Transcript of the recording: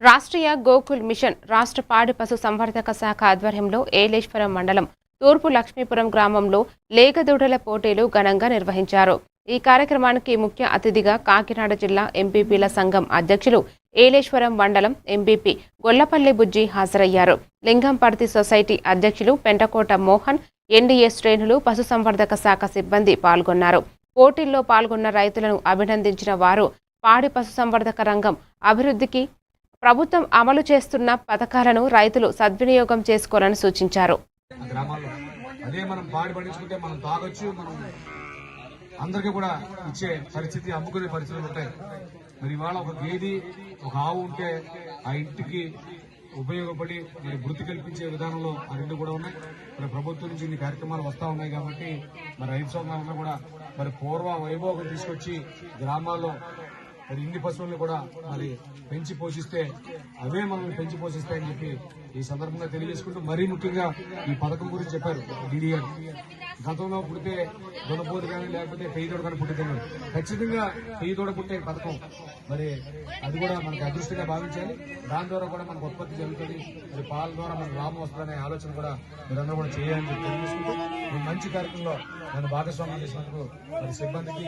Rashtriya Gokul machine రాష్ట్ర పాడి పశు సంవర్ధక శాఖ ఆధ్వర్యంలో ఏలేశ్వరం మండలం తూర్పు లక్ష్మీపురం గ్రామంలో లేగదూడల పోటీలు ఘనంగా నిర్వహించారు. ఈ కార్యక్రమానికి ముఖ్య అతిథిగా కాకినాడ జిల్లా ఎంపీపీల సంఘం అధ్యక్షులు ఏలేశ్వరం మండలం ఎంపీపీ గొల్లపల్లి బుజ్జి హాజరయ్యారు. లింగంపర్తి సొసైటీ అధ్యక్షులు పెంటకోట మోహన్, ఎన్డీఏ శ్రేణులు, పశుసంవర్ధక శాఖ సిబ్బంది పాల్గొన్నారు. పోటీల్లో పాల్గొన్న రైతులను అభినందించిన వారు పాడి పశుసంవర్ధక రంగం అభివృద్ధికి ప్రభుత్వం అమలు చేస్తున్న పథకాలను రైతులు సద్వినియోగం చేసుకోవాలని సూచించారు. అందరికీ కూడా ఇచ్చే పరిస్థితి, అమ్ముకునే పరిస్థితులు ఉంటాయి. మరి ఇవాళ ఒక గేది, ఒక ఆవు ఉంటే ఆ ఇంటికి ఉపయోగపడి మరి వృత్తి కల్పించే విధానంలో ఆ రెండు కూడా ఉన్నాయి. మరి ప్రభుత్వం నుంచి ఇన్ని కార్యక్రమాలు వస్తూ ఉన్నాయి కాబట్టి మరి రైతు సంఘాలను కూడా మరి పూర్వ వైభోగం తీసుకొచ్చి గ్రామాల్లో మరి ఇన్ని పశువులను కూడా మరి పెంచి పోషిస్తే అవే మనల్ని పెంచి పోషిస్తాయని చెప్పి ఈ సందర్భంగా తెలియజేసుకుంటూ, మరీ ముఖ్యంగా ఈ పథకం గురించి చెప్పారు డీడీఆర్. గతంలో పుడితే దొనపోదు కానీ లేకపోతే పెయ్యి తోడ కానీ పుట్టింది. ఖచ్చితంగా పెయ్యి తోడ పుట్టే పథకం మరి అది కూడా మనకి అదృష్టంగా భావించాలి. దాని ద్వారా కూడా మనకు ఉత్పత్తి జరుగుతుంది. మరి పాల ద్వారా మనకు లాభం వస్తుందనే ఆలోచన కూడా మీరందరూ కూడా చేయాలని చెప్పి తెలియజేసుకుంటూ, మంచి కార్యక్రమంలో నన్ను భాగస్వామ్యం చేసినందుకు మరి సిబ్బందికి